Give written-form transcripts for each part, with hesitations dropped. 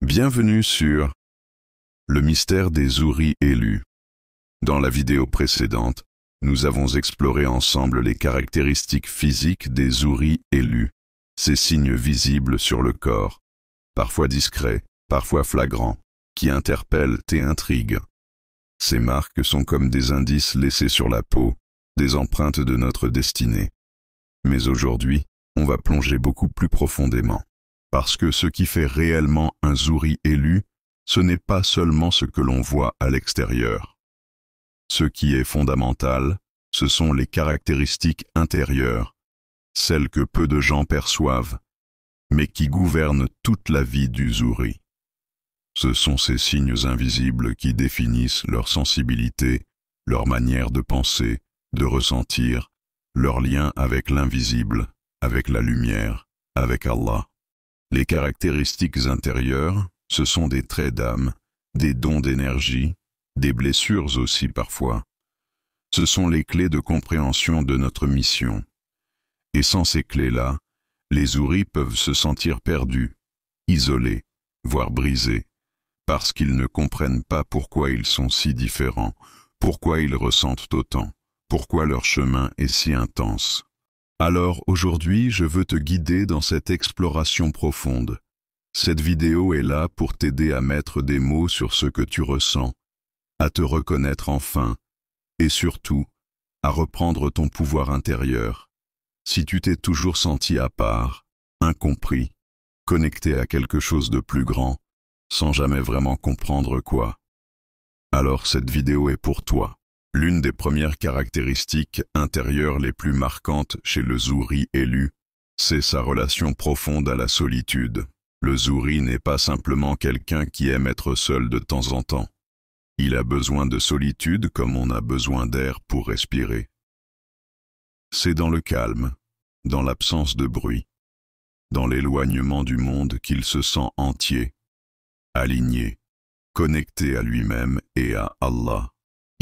Bienvenue sur le mystère des houris élus. Dans la vidéo précédente, nous avons exploré ensemble les caractéristiques physiques des houris élus, ces signes visibles sur le corps, parfois discrets, parfois flagrants, qui interpellent et intriguent. Ces marques sont comme des indices laissés sur la peau, des empreintes de notre destinée. Mais aujourd'hui, on va plonger beaucoup plus profondément. Parce que ce qui fait réellement un houri élu, ce n'est pas seulement ce que l'on voit à l'extérieur. Ce qui est fondamental, ce sont les caractéristiques intérieures, celles que peu de gens perçoivent, mais qui gouvernent toute la vie du houri. Ce sont ces signes invisibles qui définissent leur sensibilité, leur manière de penser, de ressentir, leur lien avec l'invisible, avec la lumière, avec Allah. Les caractéristiques intérieures, ce sont des traits d'âme, des dons d'énergie, des blessures aussi parfois. Ce sont les clés de compréhension de notre mission. Et sans ces clés-là, les houris peuvent se sentir perdus, isolés, voire brisés, parce qu'ils ne comprennent pas pourquoi ils sont si différents, pourquoi ils ressentent autant, pourquoi leur chemin est si intense. Alors aujourd'hui, je veux te guider dans cette exploration profonde. Cette vidéo est là pour t'aider à mettre des mots sur ce que tu ressens, à te reconnaître enfin, et surtout, à reprendre ton pouvoir intérieur. Si tu t'es toujours senti à part, incompris, connecté à quelque chose de plus grand, sans jamais vraiment comprendre quoi, alors cette vidéo est pour toi. L'une des premières caractéristiques intérieures les plus marquantes chez le houri élu, c'est sa relation profonde à la solitude. Le houri n'est pas simplement quelqu'un qui aime être seul de temps en temps. Il a besoin de solitude comme on a besoin d'air pour respirer. C'est dans le calme, dans l'absence de bruit, dans l'éloignement du monde qu'il se sent entier, aligné, connecté à lui-même et à Allah.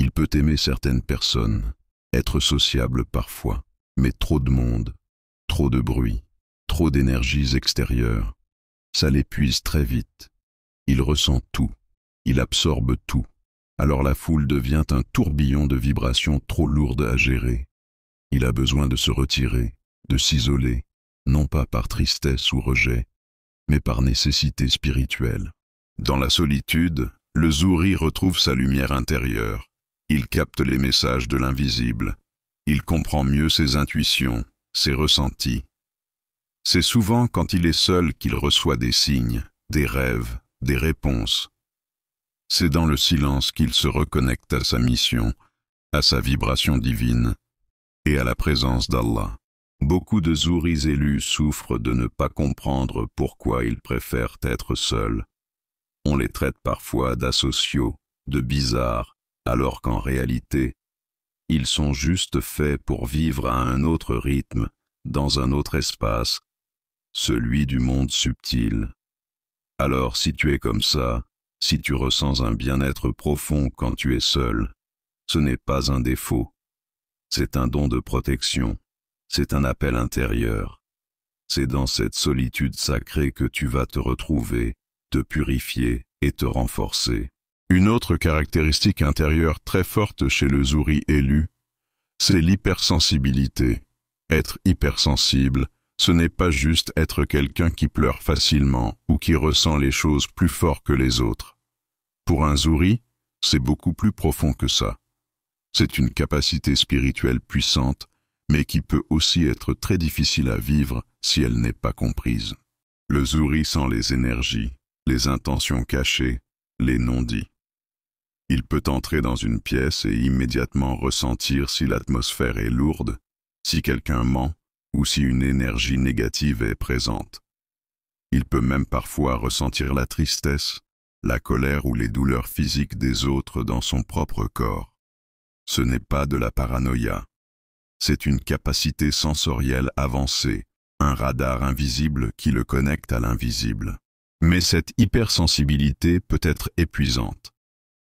Il peut aimer certaines personnes, être sociable parfois, mais trop de monde, trop de bruit, trop d'énergies extérieures, ça l'épuise très vite. Il ressent tout, il absorbe tout, alors la foule devient un tourbillon de vibrations trop lourdes à gérer. Il a besoin de se retirer, de s'isoler, non pas par tristesse ou rejet, mais par nécessité spirituelle. Dans la solitude, le houri retrouve sa lumière intérieure. Il capte les messages de l'invisible. Il comprend mieux ses intuitions, ses ressentis. C'est souvent quand il est seul qu'il reçoit des signes, des rêves, des réponses. C'est dans le silence qu'il se reconnecte à sa mission, à sa vibration divine et à la présence d'Allah. Beaucoup de houris élus souffrent de ne pas comprendre pourquoi ils préfèrent être seuls. On les traite parfois d'asociaux, de bizarres, alors qu'en réalité, ils sont juste faits pour vivre à un autre rythme, dans un autre espace, celui du monde subtil. Alors si tu es comme ça, si tu ressens un bien-être profond quand tu es seul, ce n'est pas un défaut, c'est un don de protection, c'est un appel intérieur. C'est dans cette solitude sacrée que tu vas te retrouver, te purifier et te renforcer. Une autre caractéristique intérieure très forte chez le houri élu, c'est l'hypersensibilité. Être hypersensible, ce n'est pas juste être quelqu'un qui pleure facilement ou qui ressent les choses plus fort que les autres. Pour un houri, c'est beaucoup plus profond que ça. C'est une capacité spirituelle puissante, mais qui peut aussi être très difficile à vivre si elle n'est pas comprise. Le houri sent les énergies, les intentions cachées, les non-dits. Il peut entrer dans une pièce et immédiatement ressentir si l'atmosphère est lourde, si quelqu'un ment ou si une énergie négative est présente. Il peut même parfois ressentir la tristesse, la colère ou les douleurs physiques des autres dans son propre corps. Ce n'est pas de la paranoïa. C'est une capacité sensorielle avancée, un radar invisible qui le connecte à l'invisible. Mais cette hypersensibilité peut être épuisante.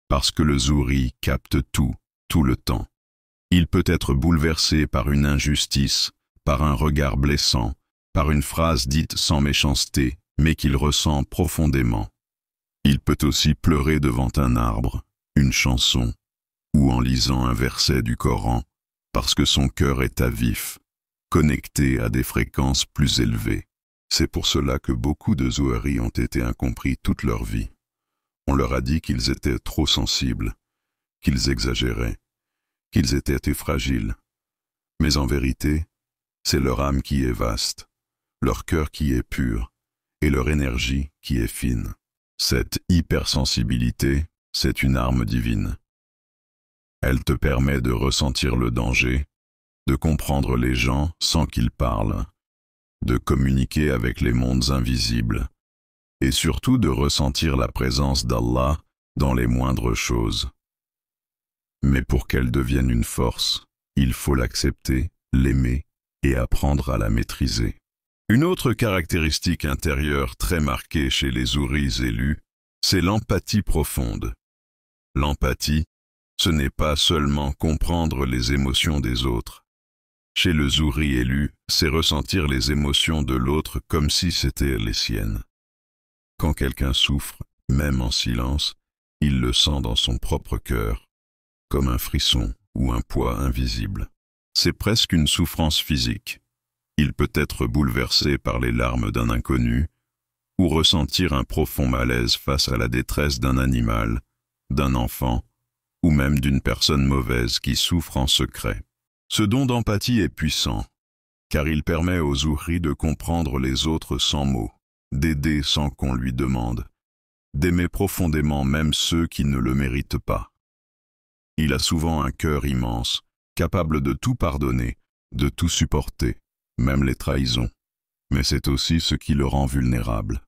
Parce que le houri capte tout le temps. Il peut être bouleversé par une injustice, par un regard blessant, par une phrase dite sans méchanceté, mais qu'il ressent profondément. Il peut aussi pleurer devant un arbre, une chanson, ou en lisant un verset du Coran, parce que son cœur est à vif, connecté à des fréquences plus élevées. C'est pour cela que beaucoup de Zuhri ont été incompris toute leur vie. On leur a dit qu'ils étaient trop sensibles, qu'ils exagéraient, qu'ils étaient fragiles. Mais en vérité, c'est leur âme qui est vaste, leur cœur qui est pur, et leur énergie qui est fine. Cette hypersensibilité, c'est une arme divine. Elle te permet de ressentir le danger, de comprendre les gens sans qu'ils parlent, de communiquer avec les mondes invisibles, et surtout de ressentir la présence d'Allah dans les moindres choses. Mais pour qu'elle devienne une force, il faut l'accepter, l'aimer et apprendre à la maîtriser. Une autre caractéristique intérieure très marquée chez les Zuhris élus, c'est l'empathie profonde. L'empathie, ce n'est pas seulement comprendre les émotions des autres. Chez le Zuhri élu, c'est ressentir les émotions de l'autre comme si c'était les siennes. Quand quelqu'un souffre, même en silence, il le sent dans son propre cœur, comme un frisson ou un poids invisible. C'est presque une souffrance physique. Il peut être bouleversé par les larmes d'un inconnu, ou ressentir un profond malaise face à la détresse d'un animal, d'un enfant, ou même d'une personne mauvaise qui souffre en secret. Ce don d'empathie est puissant, car il permet aux Zuhri de comprendre les autres sans mots, d'aider sans qu'on lui demande, d'aimer profondément même ceux qui ne le méritent pas. Il a souvent un cœur immense, capable de tout pardonner, de tout supporter, même les trahisons. Mais c'est aussi ce qui le rend vulnérable.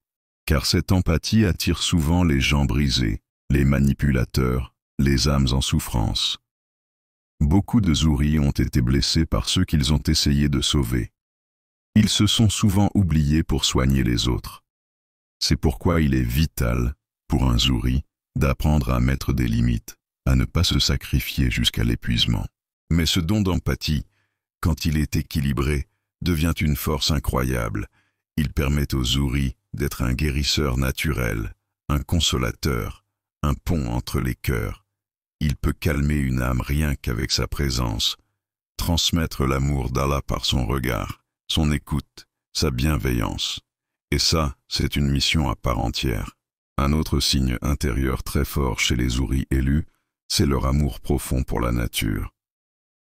Car cette empathie attire souvent les gens brisés, les manipulateurs, les âmes en souffrance. Beaucoup de Zuhri ont été blessés par ceux qu'ils ont essayé de sauver. Ils se sont souvent oubliés pour soigner les autres. C'est pourquoi il est vital, pour un Zuhri, d'apprendre à mettre des limites, à ne pas se sacrifier jusqu'à l'épuisement. Mais ce don d'empathie, quand il est équilibré, devient une force incroyable. Il permet aux Zuhri d'être un guérisseur naturel, un consolateur, un pont entre les cœurs. Il peut calmer une âme rien qu'avec sa présence, transmettre l'amour d'Allah par son regard, son écoute, sa bienveillance. Et ça, c'est une mission à part entière. Un autre signe intérieur très fort chez les Zuhri élus, c'est leur amour profond pour la nature.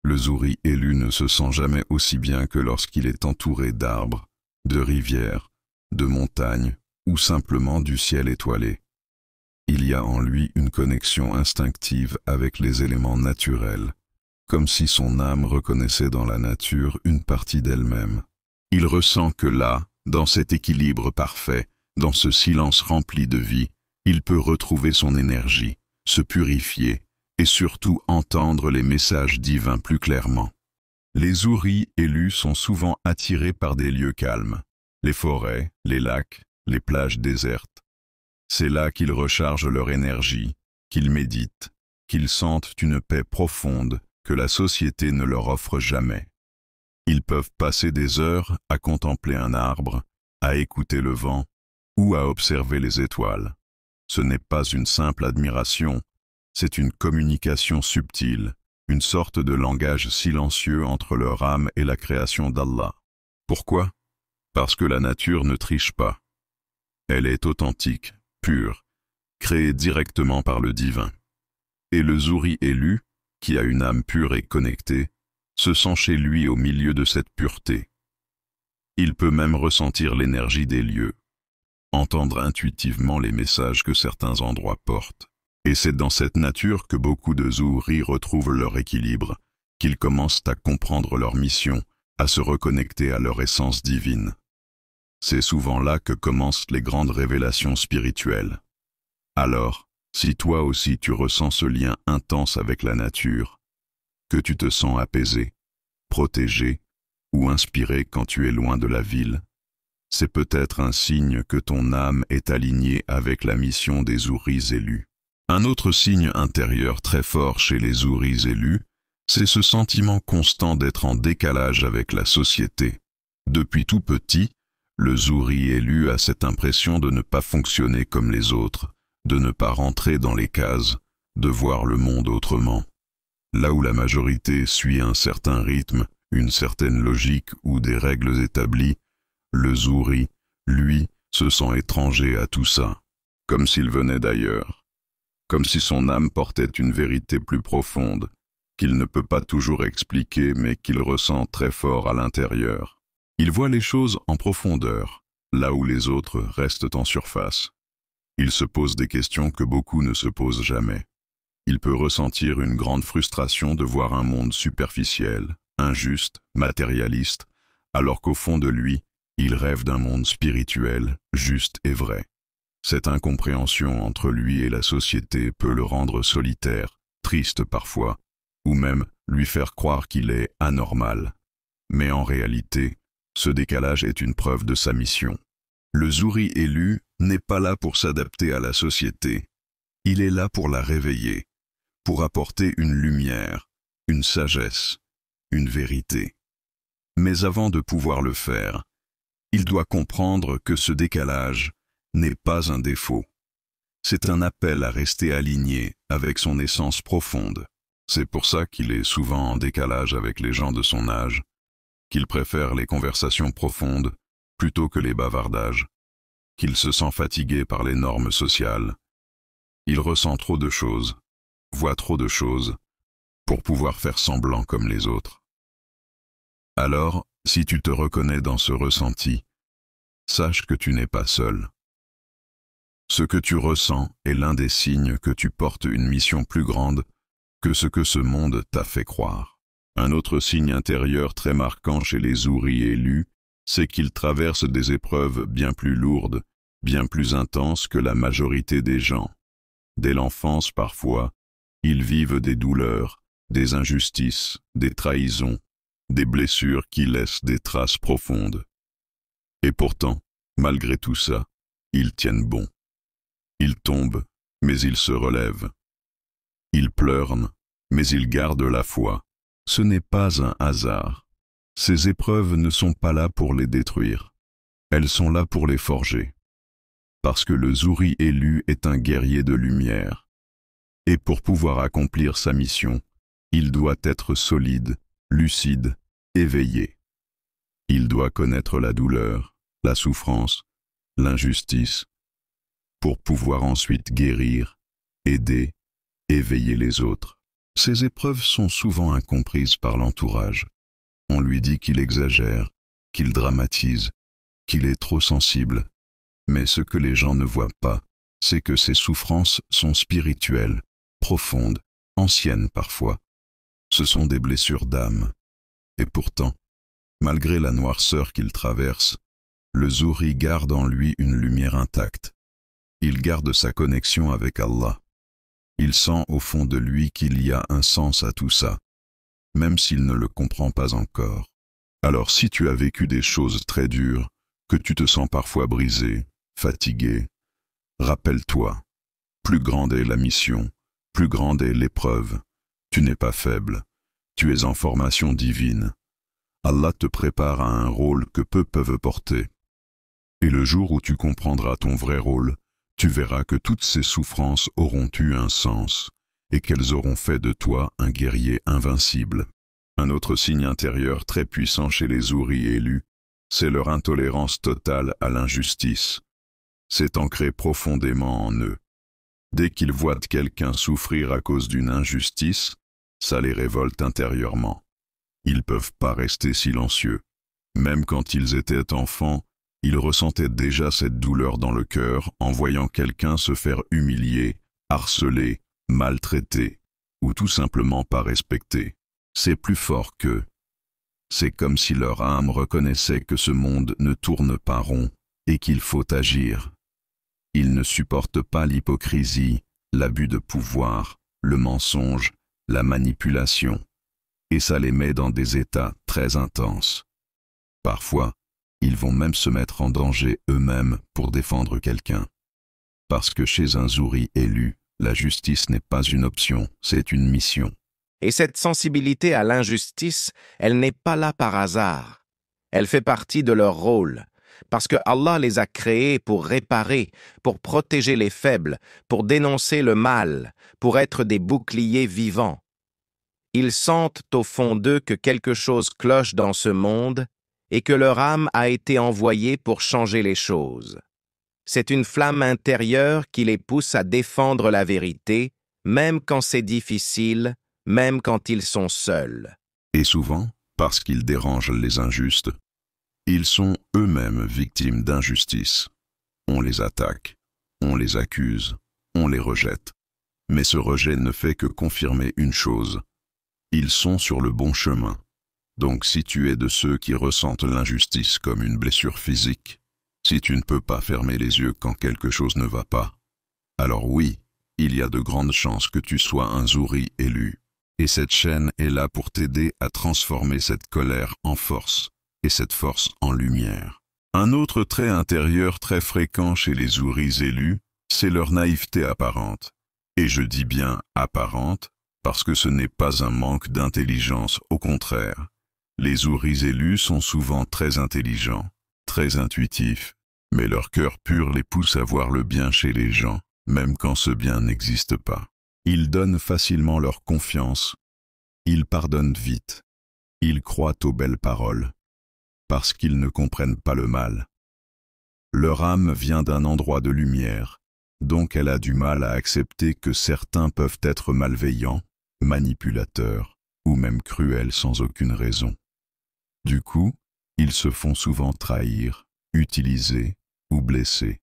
Le Zuhri élu ne se sent jamais aussi bien que lorsqu'il est entouré d'arbres, de rivières, de montagnes ou simplement du ciel étoilé. Il y a en lui une connexion instinctive avec les éléments naturels, comme si son âme reconnaissait dans la nature une partie d'elle-même. Il ressent que là, dans cet équilibre parfait, dans ce silence rempli de vie, il peut retrouver son énergie, se purifier et surtout entendre les messages divins plus clairement. Les Zuhri élus sont souvent attirés par des lieux calmes, les forêts, les lacs, les plages désertes. C'est là qu'ils rechargent leur énergie, qu'ils méditent, qu'ils sentent une paix profonde que la société ne leur offre jamais. Ils peuvent passer des heures à contempler un arbre, à écouter le vent ou à observer les étoiles. Ce n'est pas une simple admiration, c'est une communication subtile, une sorte de langage silencieux entre leur âme et la création d'Allah. Pourquoi? Parce que la nature ne triche pas. Elle est authentique, pure, créée directement par le divin. Et le Zuhri élu, qui a une âme pure et connectée, se sent chez lui au milieu de cette pureté. Il peut même ressentir l'énergie des lieux, entendre intuitivement les messages que certains endroits portent. Et c'est dans cette nature que beaucoup de Zuhri retrouvent leur équilibre, qu'ils commencent à comprendre leur mission, à se reconnecter à leur essence divine. C'est souvent là que commencent les grandes révélations spirituelles. Alors, si toi aussi tu ressens ce lien intense avec la nature, que tu te sens apaisé, protégé ou inspiré quand tu es loin de la ville, c'est peut-être un signe que ton âme est alignée avec la mission des Zuhris élus. Un autre signe intérieur très fort chez les Zuhris élus, c'est ce sentiment constant d'être en décalage avec la société. Depuis tout petit, le Zuhri élu a cette impression de ne pas fonctionner comme les autres, de ne pas rentrer dans les cases, de voir le monde autrement. Là où la majorité suit un certain rythme, une certaine logique ou des règles établies, le Zuhri, lui, se sent étranger à tout ça, comme s'il venait d'ailleurs, comme si son âme portait une vérité plus profonde, qu'il ne peut pas toujours expliquer mais qu'il ressent très fort à l'intérieur. Il voit les choses en profondeur, là où les autres restent en surface. Il se pose des questions que beaucoup ne se posent jamais. Il peut ressentir une grande frustration de voir un monde superficiel, injuste, matérialiste, alors qu'au fond de lui, il rêve d'un monde spirituel, juste et vrai. Cette incompréhension entre lui et la société peut le rendre solitaire, triste parfois, ou même lui faire croire qu'il est anormal. Mais en réalité, ce décalage est une preuve de sa mission. Le Zuhri élu n'est pas là pour s'adapter à la société. Il est là pour la réveiller, pour apporter une lumière, une sagesse, une vérité. Mais avant de pouvoir le faire, il doit comprendre que ce décalage n'est pas un défaut. C'est un appel à rester aligné avec son essence profonde. C'est pour ça qu'il est souvent en décalage avec les gens de son âge, qu'il préfère les conversations profondes plutôt que les bavardages, qu'il se sent fatigué par les normes sociales. Il ressent trop de choses, voit trop de choses, pour pouvoir faire semblant comme les autres. Alors, si tu te reconnais dans ce ressenti, sache que tu n'es pas seul. Ce que tu ressens est l'un des signes que tu portes une mission plus grande que ce que ce monde t'a fait croire. Un autre signe intérieur très marquant chez les Zuhri élus, c'est qu'ils traversent des épreuves bien plus lourdes, bien plus intenses que la majorité des gens. Dès l'enfance parfois, ils vivent des douleurs, des injustices, des trahisons, des blessures qui laissent des traces profondes. Et pourtant, malgré tout ça, ils tiennent bon. Ils tombent, mais ils se relèvent. Ils pleurent, mais ils gardent la foi. Ce n'est pas un hasard. Ces épreuves ne sont pas là pour les détruire. Elles sont là pour les forger. Parce que le Zuhri élu est un guerrier de lumière. Et pour pouvoir accomplir sa mission, il doit être solide, lucide, éveillé. Il doit connaître la douleur, la souffrance, l'injustice, pour pouvoir ensuite guérir, aider, éveiller les autres. Ces épreuves sont souvent incomprises par l'entourage. On lui dit qu'il exagère, qu'il dramatise, qu'il est trop sensible. Mais ce que les gens ne voient pas, c'est que ces souffrances sont spirituelles, profondes, anciennes parfois. Ce sont des blessures d'âme. Et pourtant, malgré la noirceur qu'il traverse, le Zuhri garde en lui une lumière intacte. Il garde sa connexion avec Allah. Il sent au fond de lui qu'il y a un sens à tout ça, même s'il ne le comprend pas encore. Alors si tu as vécu des choses très dures, que tu te sens parfois brisé, fatigué, rappelle-toi, plus grande est la mission, plus grande est l'épreuve. Tu n'es pas faible, tu es en formation divine. Allah te prépare à un rôle que peu peuvent porter. Et le jour où tu comprendras ton vrai rôle, tu verras que toutes ces souffrances auront eu un sens et qu'elles auront fait de toi un guerrier invincible. Un autre signe intérieur très puissant chez les Zuhri élus, c'est leur intolérance totale à l'injustice. C'est ancré profondément en eux. Dès qu'ils voient quelqu'un souffrir à cause d'une injustice, ça les révolte intérieurement. Ils ne peuvent pas rester silencieux. Même quand ils étaient enfants, ils ressentaient déjà cette douleur dans le cœur en voyant quelqu'un se faire humilier, harceler, maltraiter, ou tout simplement pas respecter. C'est plus fort qu'eux. C'est comme si leur âme reconnaissait que ce monde ne tourne pas rond et qu'il faut agir. Ils ne supportent pas l'hypocrisie, l'abus de pouvoir, le mensonge, la manipulation, et ça les met dans des états très intenses. Parfois, ils vont même se mettre en danger eux-mêmes pour défendre quelqu'un. Parce que chez un Zuhri élu, la justice n'est pas une option, c'est une mission. Et cette sensibilité à l'injustice, elle n'est pas là par hasard. Elle fait partie de leur rôle. parce que Allah les a créés pour réparer, pour protéger les faibles, pour dénoncer le mal, pour être des boucliers vivants. Ils sentent au fond d'eux que quelque chose cloche dans ce monde et que leur âme a été envoyée pour changer les choses. C'est une flamme intérieure qui les pousse à défendre la vérité, même quand c'est difficile, même quand ils sont seuls. Et souvent, parce qu'ils dérangent les injustes, ils sont eux-mêmes victimes d'injustice. On les attaque, on les accuse, on les rejette. Mais ce rejet ne fait que confirmer une chose. Ils sont sur le bon chemin. Donc si tu es de ceux qui ressentent l'injustice comme une blessure physique, si tu ne peux pas fermer les yeux quand quelque chose ne va pas, alors oui, il y a de grandes chances que tu sois un Zouri élu. Et cette chaîne est là pour t'aider à transformer cette colère en force, et cette force en lumière. Un autre trait intérieur très fréquent chez les Zouris élus, c'est leur naïveté apparente. Et je dis bien apparente, parce que ce n'est pas un manque d'intelligence, au contraire. Les Zouris élus sont souvent très intelligents, très intuitifs, mais leur cœur pur les pousse à voir le bien chez les gens, même quand ce bien n'existe pas. Ils donnent facilement leur confiance, ils pardonnent vite, ils croient aux belles paroles, parce qu'ils ne comprennent pas le mal. Leur âme vient d'un endroit de lumière, donc elle a du mal à accepter que certains peuvent être malveillants, manipulateurs, ou même cruels sans aucune raison. Du coup, ils se font souvent trahir, utiliser ou blesser.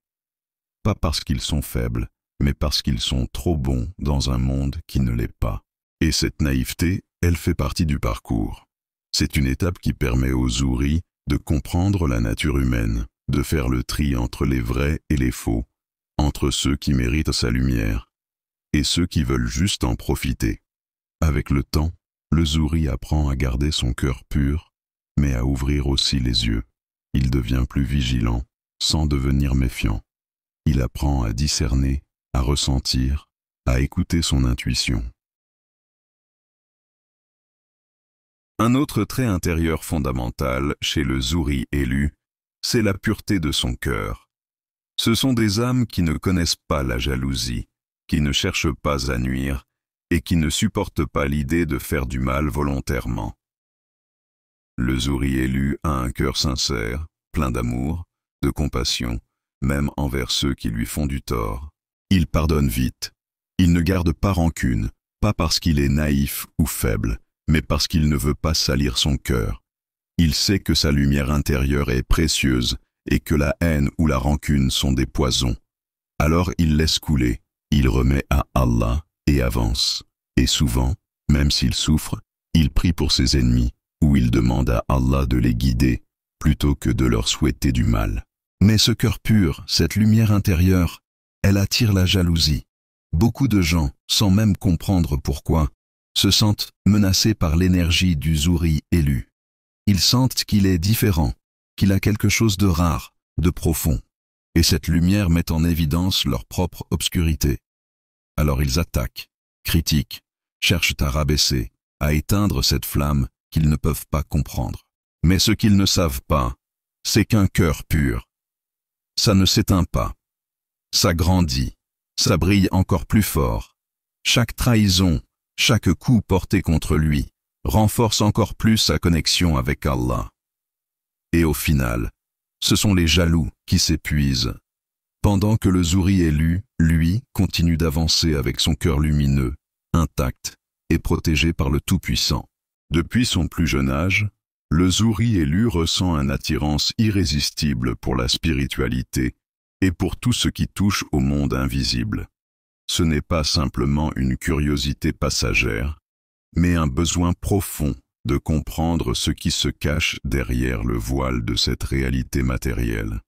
Pas parce qu'ils sont faibles, mais parce qu'ils sont trop bons dans un monde qui ne l'est pas. Et cette naïveté, elle fait partie du parcours. C'est une étape qui permet aux Zouris de comprendre la nature humaine, de faire le tri entre les vrais et les faux, entre ceux qui méritent sa lumière et ceux qui veulent juste en profiter. Avec le temps, le Zouri apprend à garder son cœur pur, mais à ouvrir aussi les yeux. Il devient plus vigilant, sans devenir méfiant. Il apprend à discerner, à ressentir, à écouter son intuition. Un autre trait intérieur fondamental chez le Zouri élu, c'est la pureté de son cœur. Ce sont des âmes qui ne connaissent pas la jalousie, qui ne cherchent pas à nuire et qui ne supportent pas l'idée de faire du mal volontairement. Le Zouri élu a un cœur sincère, plein d'amour, de compassion, même envers ceux qui lui font du tort. Il pardonne vite. Il ne garde pas rancune, pas parce qu'il est naïf ou faible, mais parce qu'il ne veut pas salir son cœur. Il sait que sa lumière intérieure est précieuse et que la haine ou la rancune sont des poisons. Alors il laisse couler, il remet à Allah et avance. Et souvent, même s'il souffre, il prie pour ses ennemis ou il demande à Allah de les guider plutôt que de leur souhaiter du mal. Mais ce cœur pur, cette lumière intérieure, elle attire la jalousie. Beaucoup de gens, sans même comprendre pourquoi, se sentent menacés par l'énergie du Zouri élu. Ils sentent qu'il est différent, qu'il a quelque chose de rare, de profond. Et cette lumière met en évidence leur propre obscurité. Alors ils attaquent, critiquent, cherchent à rabaisser, à éteindre cette flamme qu'ils ne peuvent pas comprendre. Mais ce qu'ils ne savent pas, c'est qu'un cœur pur, ça ne s'éteint pas. Ça grandit, ça brille encore plus fort. Chaque trahison, chaque coup porté contre lui, renforce encore plus sa connexion avec Allah. Et au final, ce sont les jaloux qui s'épuisent, pendant que le Zouri élu, lui, continue d'avancer avec son cœur lumineux, intact et protégé par le Tout-Puissant. Depuis son plus jeune âge, le Zouri élu ressent une attirance irrésistible pour la spiritualité et pour tout ce qui touche au monde invisible. Ce n'est pas simplement une curiosité passagère, mais un besoin profond de comprendre ce qui se cache derrière le voile de cette réalité matérielle.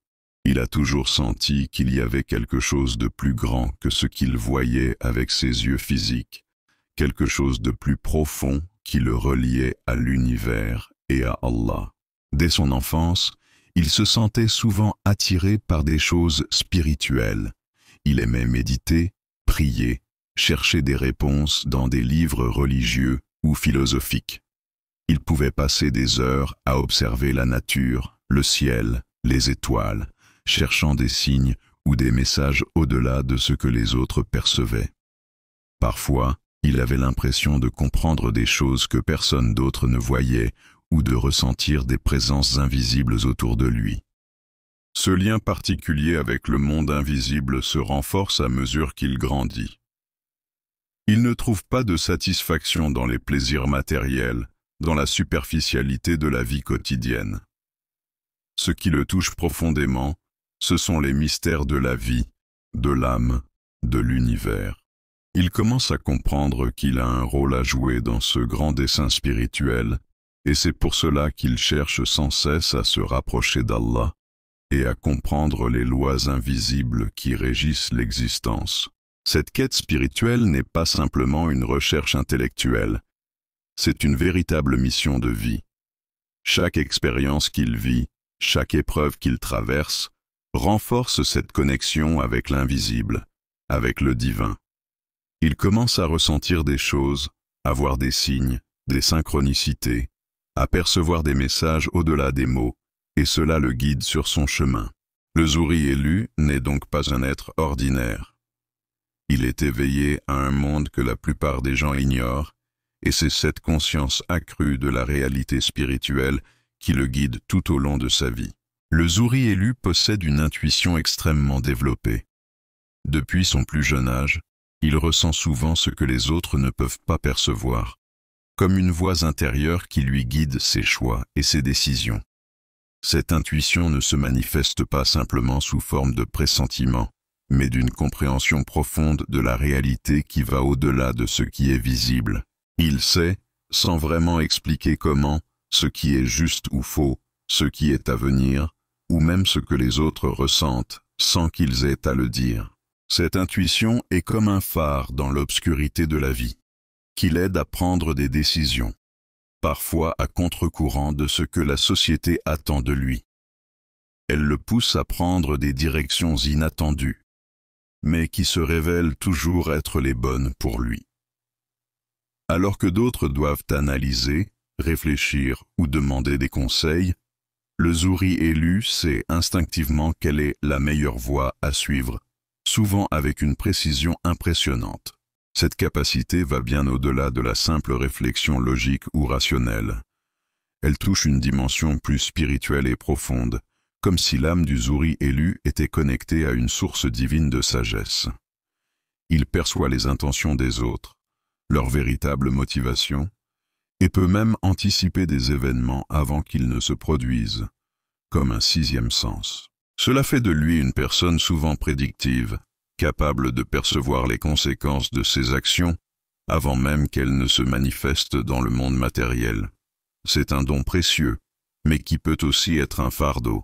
Il a toujours senti qu'il y avait quelque chose de plus grand que ce qu'il voyait avec ses yeux physiques, quelque chose de plus profond qui le reliait à l'univers et à Allah. Dès son enfance, il se sentait souvent attiré par des choses spirituelles. Il aimait méditer, prier, chercher des réponses dans des livres religieux ou philosophiques. Il pouvait passer des heures à observer la nature, le ciel, les étoiles, cherchant des signes ou des messages au-delà de ce que les autres percevaient. Parfois, il avait l'impression de comprendre des choses que personne d'autre ne voyait ou de ressentir des présences invisibles autour de lui. Ce lien particulier avec le monde invisible se renforce à mesure qu'il grandit. Il ne trouve pas de satisfaction dans les plaisirs matériels, dans la superficialité de la vie quotidienne. Ce qui le touche profondément, ce sont les mystères de la vie, de l'âme, de l'univers. Il commence à comprendre qu'il a un rôle à jouer dans ce grand dessein spirituel, et c'est pour cela qu'il cherche sans cesse à se rapprocher d'Allah et à comprendre les lois invisibles qui régissent l'existence. Cette quête spirituelle n'est pas simplement une recherche intellectuelle, c'est une véritable mission de vie. Chaque expérience qu'il vit, chaque épreuve qu'il traverse, renforce cette connexion avec l'invisible, avec le divin. Il commence à ressentir des choses, à voir des signes, des synchronicités, à percevoir des messages au-delà des mots, et cela le guide sur son chemin. Le Zouri élu n'est donc pas un être ordinaire. Il est éveillé à un monde que la plupart des gens ignorent, et c'est cette conscience accrue de la réalité spirituelle qui le guide tout au long de sa vie. Le Zouri élu possède une intuition extrêmement développée. Depuis son plus jeune âge, il ressent souvent ce que les autres ne peuvent pas percevoir, comme une voix intérieure qui lui guide ses choix et ses décisions. Cette intuition ne se manifeste pas simplement sous forme de pressentiment, mais d'une compréhension profonde de la réalité qui va au-delà de ce qui est visible. Il sait, sans vraiment expliquer comment, ce qui est juste ou faux, ce qui est à venir, ou même ce que les autres ressentent, sans qu'ils aient à le dire. Cette intuition est comme un phare dans l'obscurité de la vie, qui l'aide à prendre des décisions, parfois à contre-courant de ce que la société attend de lui. Elle le pousse à prendre des directions inattendues, mais qui se révèlent toujours être les bonnes pour lui. Alors que d'autres doivent analyser, réfléchir ou demander des conseils, le Zouri élu sait instinctivement quelle est la meilleure voie à suivre, souvent avec une précision impressionnante. Cette capacité va bien au-delà de la simple réflexion logique ou rationnelle. Elle touche une dimension plus spirituelle et profonde, comme si l'âme du Zouri élu était connectée à une source divine de sagesse. Il perçoit les intentions des autres, leur véritable motivation, et peut même anticiper des événements avant qu'ils ne se produisent, comme un sixième sens. Cela fait de lui une personne souvent prédictive, capable de percevoir les conséquences de ses actions avant même qu'elles ne se manifestent dans le monde matériel. C'est un don précieux, mais qui peut aussi être un fardeau,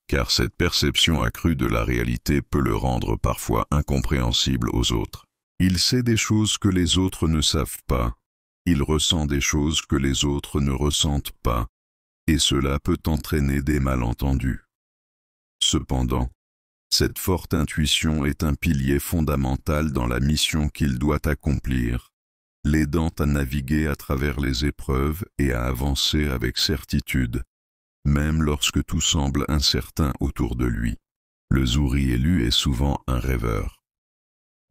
car cette perception accrue de la réalité peut le rendre parfois incompréhensible aux autres. Il sait des choses que les autres ne savent pas, il ressent des choses que les autres ne ressentent pas, et cela peut entraîner des malentendus. Cependant, cette forte intuition est un pilier fondamental dans la mission qu'il doit accomplir, l'aidant à naviguer à travers les épreuves et à avancer avec certitude, même lorsque tout semble incertain autour de lui. Le Zouri élu est souvent un rêveur.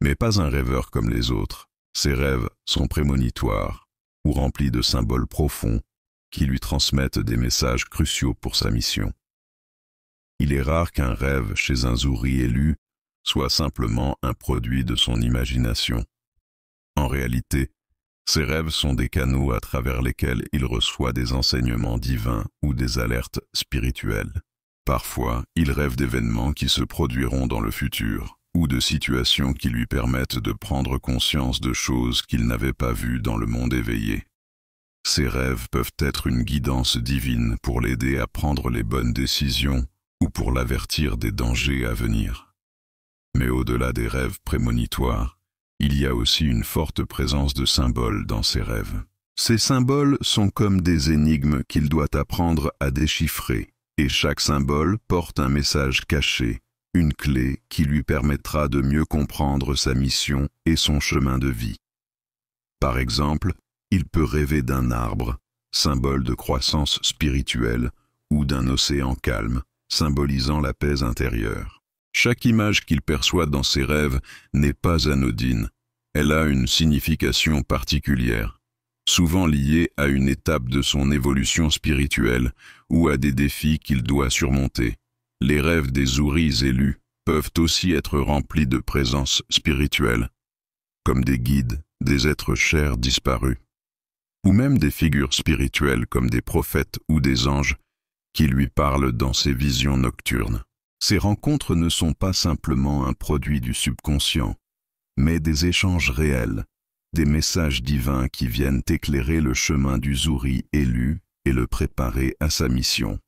Mais pas un rêveur comme les autres. Ses rêves sont prémonitoires ou remplis de symboles profonds qui lui transmettent des messages cruciaux pour sa mission. Il est rare qu'un rêve chez un Zouri élu soit simplement un produit de son imagination. En réalité, ces rêves sont des canaux à travers lesquels il reçoit des enseignements divins ou des alertes spirituelles. Parfois, il rêve d'événements qui se produiront dans le futur, ou de situations qui lui permettent de prendre conscience de choses qu'il n'avait pas vues dans le monde éveillé. Ces rêves peuvent être une guidance divine pour l'aider à prendre les bonnes décisions ou pour l'avertir des dangers à venir. Mais au-delà des rêves prémonitoires, il y a aussi une forte présence de symboles dans ces rêves. Ces symboles sont comme des énigmes qu'il doit apprendre à déchiffrer, et chaque symbole porte un message caché, une clé qui lui permettra de mieux comprendre sa mission et son chemin de vie. Par exemple, il peut rêver d'un arbre, symbole de croissance spirituelle, ou d'un océan calme, symbolisant la paix intérieure. Chaque image qu'il perçoit dans ses rêves n'est pas anodine. Elle a une signification particulière, souvent liée à une étape de son évolution spirituelle ou à des défis qu'il doit surmonter. Les rêves des houris élus peuvent aussi être remplis de présences spirituelles, comme des guides, des êtres chers disparus, ou même des figures spirituelles comme des prophètes ou des anges qui lui parlent dans ses visions nocturnes. Ces rencontres ne sont pas simplement un produit du subconscient, mais des échanges réels, des messages divins qui viennent éclairer le chemin du Zuri élu et le préparer à sa mission.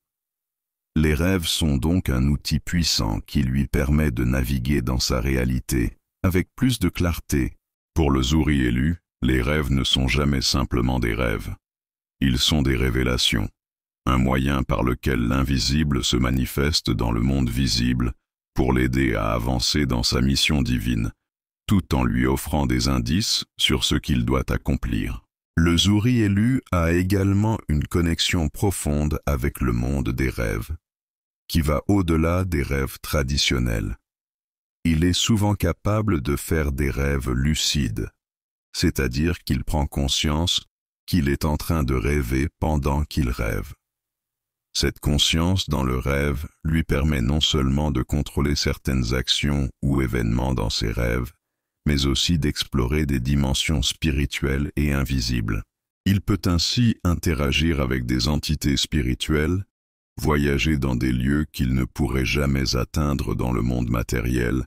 Les rêves sont donc un outil puissant qui lui permet de naviguer dans sa réalité avec plus de clarté. Pour le Zuri élu, les rêves ne sont jamais simplement des rêves. Ils sont des révélations, un moyen par lequel l'invisible se manifeste dans le monde visible pour l'aider à avancer dans sa mission divine, tout en lui offrant des indices sur ce qu'il doit accomplir. Le Zuri élu a également une connexion profonde avec le monde des rêves, qui va au-delà des rêves traditionnels. Il est souvent capable de faire des rêves lucides, c'est-à-dire qu'il prend conscience qu'il est en train de rêver pendant qu'il rêve. Cette conscience dans le rêve lui permet non seulement de contrôler certaines actions ou événements dans ses rêves, mais aussi d'explorer des dimensions spirituelles et invisibles. Il peut ainsi interagir avec des entités spirituelles, voyager dans des lieux qu'il ne pourrait jamais atteindre dans le monde matériel,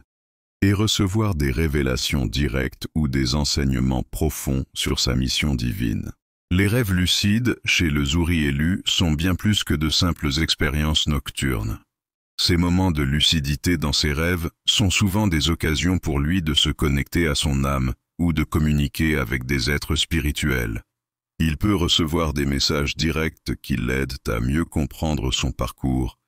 et recevoir des révélations directes ou des enseignements profonds sur sa mission divine. Les rêves lucides, chez le Zuri élu, sont bien plus que de simples expériences nocturnes. Ces moments de lucidité dans ses rêves sont souvent des occasions pour lui de se connecter à son âme ou de communiquer avec des êtres spirituels. Il peut recevoir des messages directs qui l'aident à mieux comprendre son parcours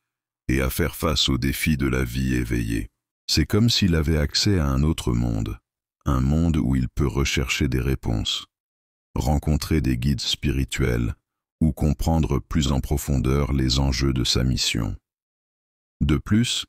et à faire face aux défis de la vie éveillée. C'est comme s'il avait accès à un autre monde, un monde où il peut rechercher des réponses, rencontrer des guides spirituels ou comprendre plus en profondeur les enjeux de sa mission. De plus,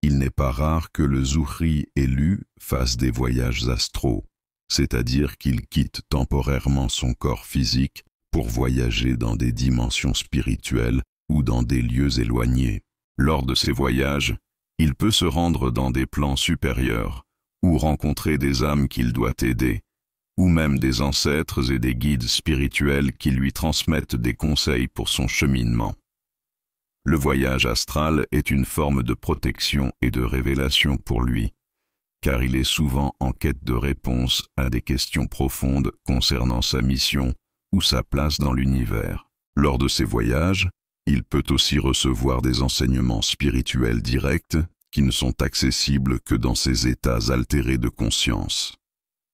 il n'est pas rare que le Zuri élu fasse des voyages astraux, c'est-à-dire qu'il quitte temporairement son corps physique pour voyager dans des dimensions spirituelles ou dans des lieux éloignés. Lors de ces voyages, il peut se rendre dans des plans supérieurs, ou rencontrer des âmes qu'il doit aider, ou même des ancêtres et des guides spirituels qui lui transmettent des conseils pour son cheminement. Le voyage astral est une forme de protection et de révélation pour lui, car il est souvent en quête de réponses à des questions profondes concernant sa mission ou sa place dans l'univers. Lors de ces voyages, il peut aussi recevoir des enseignements spirituels directs qui ne sont accessibles que dans ces états altérés de conscience.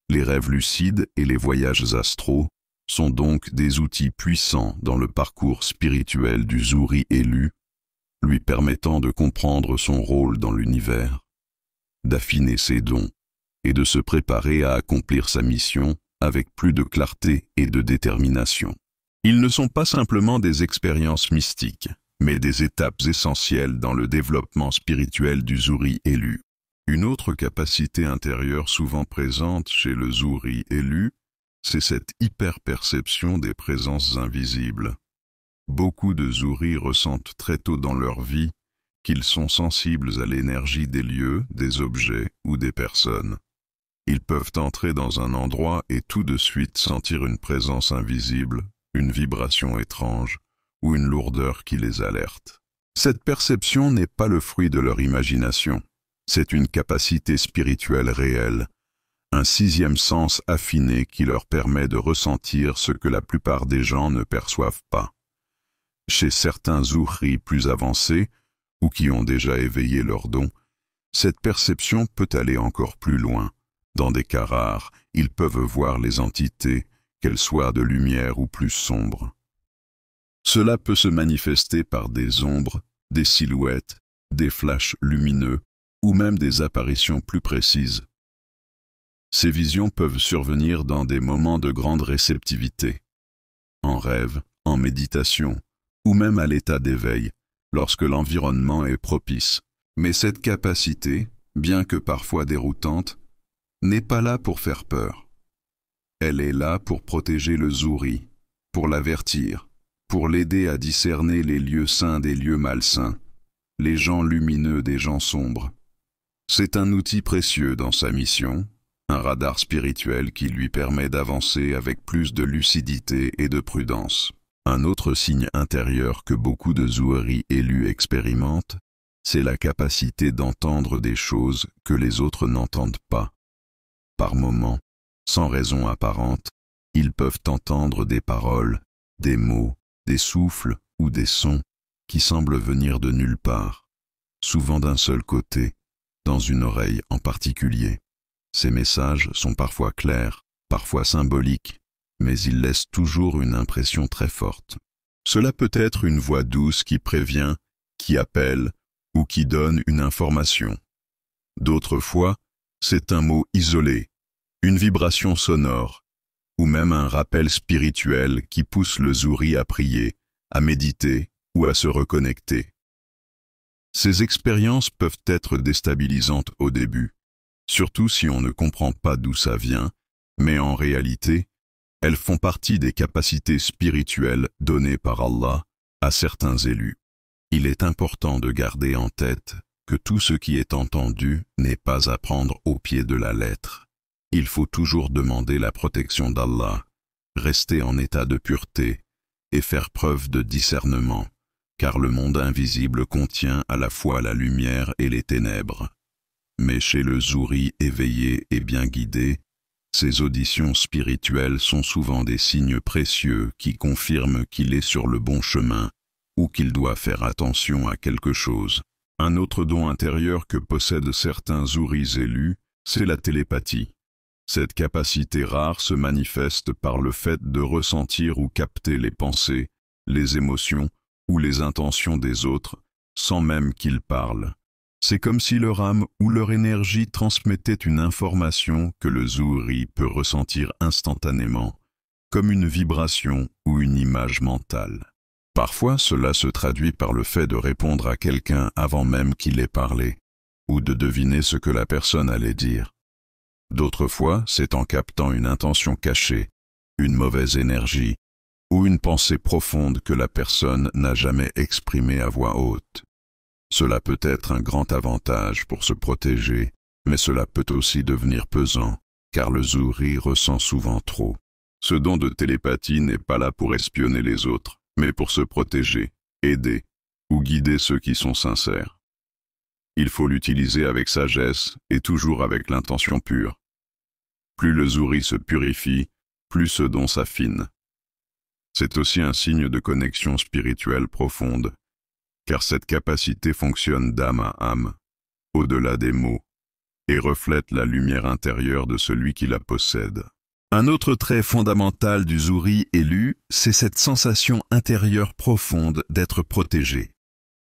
Les rêves lucides et les voyages astraux sont donc des outils puissants dans le parcours spirituel du Zuri élu, lui permettant de comprendre son rôle dans l'univers, d'affiner ses dons et de se préparer à accomplir sa mission avec plus de clarté et de détermination. Ils ne sont pas simplement des expériences mystiques, mais des étapes essentielles dans le développement spirituel du Zuri élu. Une autre capacité intérieure souvent présente chez le Zuri élu, c'est cette hyperperception des présences invisibles. Beaucoup de Zuri ressentent très tôt dans leur vie qu'ils sont sensibles à l'énergie des lieux, des objets ou des personnes. Ils peuvent entrer dans un endroit et tout de suite sentir une présence invisible, une vibration étrange ou une lourdeur qui les alerte. Cette perception n'est pas le fruit de leur imagination. C'est une capacité spirituelle réelle, un sixième sens affiné qui leur permet de ressentir ce que la plupart des gens ne perçoivent pas. Chez certains Zuri plus avancés, ou qui ont déjà éveillé leurs dons, cette perception peut aller encore plus loin. Dans des cas rares, ils peuvent voir les entités, qu'elles soient de lumière ou plus sombres. Cela peut se manifester par des ombres, des silhouettes, des flashs lumineux, ou même des apparitions plus précises. Ces visions peuvent survenir dans des moments de grande réceptivité, en rêve, en méditation, ou même à l'état d'éveil, lorsque l'environnement est propice. Mais cette capacité, bien que parfois déroutante, n'est pas là pour faire peur. Elle est là pour protéger le Zuri, pour l'avertir, pour l'aider à discerner les lieux saints des lieux malsains, les gens lumineux des gens sombres. C'est un outil précieux dans sa mission, un radar spirituel qui lui permet d'avancer avec plus de lucidité et de prudence. Un autre signe intérieur que beaucoup de Zuhri élus expérimentent, c'est la capacité d'entendre des choses que les autres n'entendent pas. Par moments, sans raison apparente, ils peuvent entendre des paroles, des mots, des souffles ou des sons qui semblent venir de nulle part, souvent d'un seul côté, dans une oreille en particulier. Ces messages sont parfois clairs, parfois symboliques, mais ils laissent toujours une impression très forte. Cela peut être une voix douce qui prévient, qui appelle ou qui donne une information. D'autres fois, c'est un mot isolé, une vibration sonore, ou même un rappel spirituel qui pousse le Zuri à prier, à méditer ou à se reconnecter. Ces expériences peuvent être déstabilisantes au début, surtout si on ne comprend pas d'où ça vient, mais en réalité, elles font partie des capacités spirituelles données par Allah à certains élus. Il est important de garder en tête que tout ce qui est entendu n'est pas à prendre au pied de la lettre. Il faut toujours demander la protection d'Allah, rester en état de pureté et faire preuve de discernement, car le monde invisible contient à la fois la lumière et les ténèbres. Mais chez le Zuri éveillé et bien guidé, ces auditions spirituelles sont souvent des signes précieux qui confirment qu'il est sur le bon chemin ou qu'il doit faire attention à quelque chose. Un autre don intérieur que possèdent certains Zuris élus, c'est la télépathie. Cette capacité rare se manifeste par le fait de ressentir ou capter les pensées, les émotions ou les intentions des autres, sans même qu'ils parlent. C'est comme si leur âme ou leur énergie transmettait une information que le Zuri peut ressentir instantanément, comme une vibration ou une image mentale. Parfois, cela se traduit par le fait de répondre à quelqu'un avant même qu'il ait parlé, ou de deviner ce que la personne allait dire. D'autres fois, c'est en captant une intention cachée, une mauvaise énergie, ou une pensée profonde que la personne n'a jamais exprimée à voix haute. Cela peut être un grand avantage pour se protéger, mais cela peut aussi devenir pesant, car le Zuri ressent souvent trop. Ce don de télépathie n'est pas là pour espionner les autres, mais pour se protéger, aider ou guider ceux qui sont sincères. Il faut l'utiliser avec sagesse et toujours avec l'intention pure. Plus le Zuri se purifie, plus ce don s'affine. C'est aussi un signe de connexion spirituelle profonde, car cette capacité fonctionne d'âme à âme, au-delà des mots, et reflète la lumière intérieure de celui qui la possède. Un autre trait fondamental du Zuri élu, c'est cette sensation intérieure profonde d'être protégé.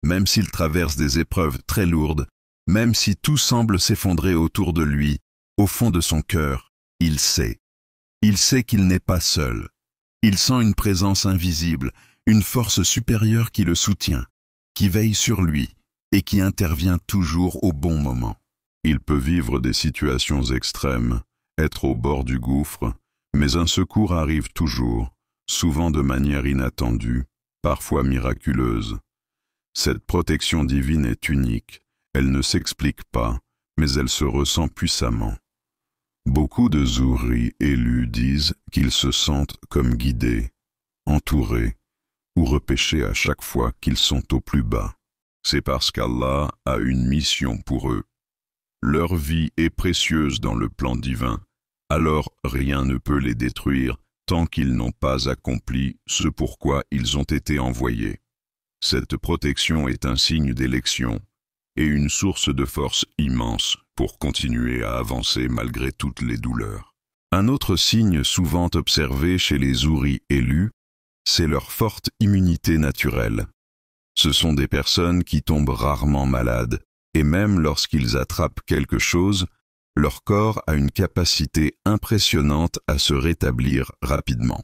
Même s'il traverse des épreuves très lourdes, même si tout semble s'effondrer autour de lui, au fond de son cœur, il sait. Il sait qu'il n'est pas seul. Il sent une présence invisible, une force supérieure qui le soutient, qui veille sur lui et qui intervient toujours au bon moment. Il peut vivre des situations extrêmes, être au bord du gouffre, mais un secours arrive toujours, souvent de manière inattendue, parfois miraculeuse. Cette protection divine est unique, elle ne s'explique pas, mais elle se ressent puissamment. Beaucoup de Zuri élus disent qu'ils se sentent comme guidés, entourés ou repêchés à chaque fois qu'ils sont au plus bas. C'est parce qu'Allah a une mission pour eux. Leur vie est précieuse dans le plan divin, alors rien ne peut les détruire tant qu'ils n'ont pas accompli ce pourquoi ils ont été envoyés. Cette protection est un signe d'élection et une source de force immense pour continuer à avancer malgré toutes les douleurs. Un autre signe souvent observé chez les Zuri élus, c'est leur forte immunité naturelle. Ce sont des personnes qui tombent rarement malades, et même lorsqu'ils attrapent quelque chose, leur corps a une capacité impressionnante à se rétablir rapidement.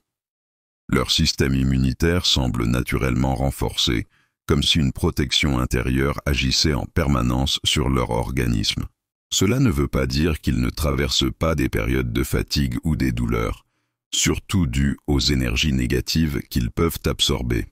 Leur système immunitaire semble naturellement renforcé, comme si une protection intérieure agissait en permanence sur leur organisme. Cela ne veut pas dire qu'ils ne traversent pas des périodes de fatigue ou des douleurs, surtout dues aux énergies négatives qu'ils peuvent absorber.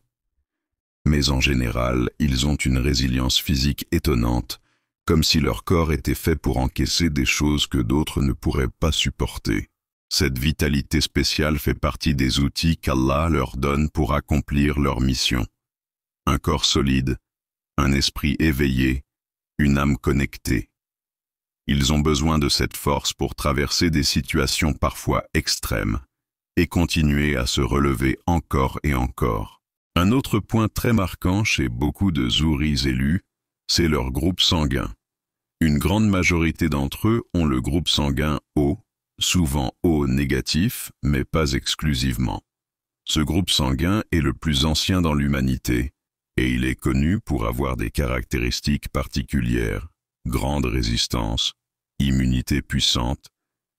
Mais en général, ils ont une résilience physique étonnante, comme si leur corps était fait pour encaisser des choses que d'autres ne pourraient pas supporter. Cette vitalité spéciale fait partie des outils qu'Allah leur donne pour accomplir leur mission. Un corps solide, un esprit éveillé, une âme connectée. Ils ont besoin de cette force pour traverser des situations parfois extrêmes et continuer à se relever encore et encore. Un autre point très marquant chez beaucoup de Zuhris élus, c'est leur groupe sanguin. Une grande majorité d'entre eux ont le groupe sanguin O, souvent O négatif, mais pas exclusivement. Ce groupe sanguin est le plus ancien dans l'humanité, et il est connu pour avoir des caractéristiques particulières, grande résistance, immunité puissante,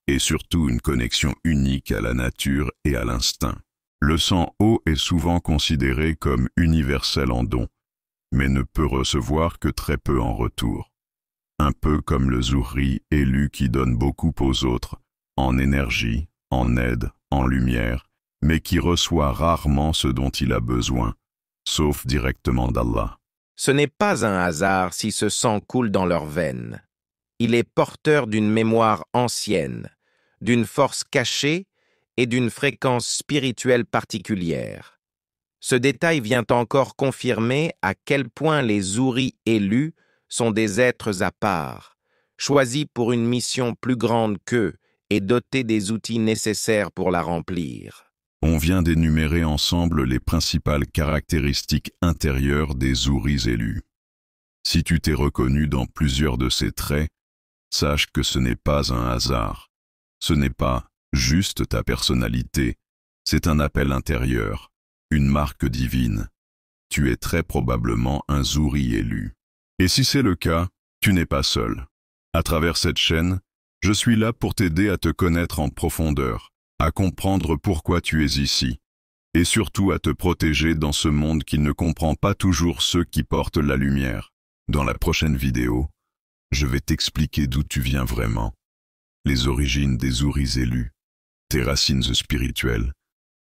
et surtout une connexion unique à la nature et à l'instinct. Le sang O est souvent considéré comme universel en don, mais ne peut recevoir que très peu en retour. Un peu comme le Zuhri élu qui donne beaucoup aux autres, en énergie, en aide, en lumière, mais qui reçoit rarement ce dont il a besoin, sauf directement d'Allah. Ce n'est pas un hasard si ce sang coule dans leurs veines. Il est porteur d'une mémoire ancienne, d'une force cachée et d'une fréquence spirituelle particulière. Ce détail vient encore confirmer à quel point les Zuhri élus sont des êtres à part, choisis pour une mission plus grande qu'eux et dotés des outils nécessaires pour la remplir. On vient d'énumérer ensemble les principales caractéristiques intérieures des Zuhris élus. Si tu t'es reconnu dans plusieurs de ces traits, sache que ce n'est pas un hasard. Ce n'est pas juste ta personnalité, c'est un appel intérieur, une marque divine. Tu es très probablement un Zuhri élu. Et si c'est le cas, tu n'es pas seul. À travers cette chaîne, je suis là pour t'aider à te connaître en profondeur, à comprendre pourquoi tu es ici, et surtout à te protéger dans ce monde qui ne comprend pas toujours ceux qui portent la lumière. Dans la prochaine vidéo, je vais t'expliquer d'où tu viens vraiment, les origines des Zuhris élus, tes racines spirituelles,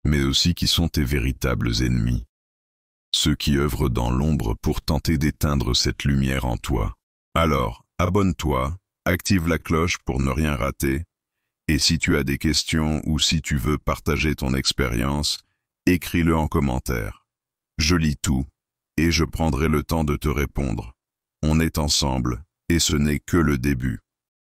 mais aussi qui sont tes véritables ennemis, ceux qui œuvrent dans l'ombre pour tenter d'éteindre cette lumière en toi. Alors, abonne-toi, active la cloche pour ne rien rater, et si tu as des questions ou si tu veux partager ton expérience, écris-le en commentaire. Je lis tout, et je prendrai le temps de te répondre. On est ensemble, et ce n'est que le début.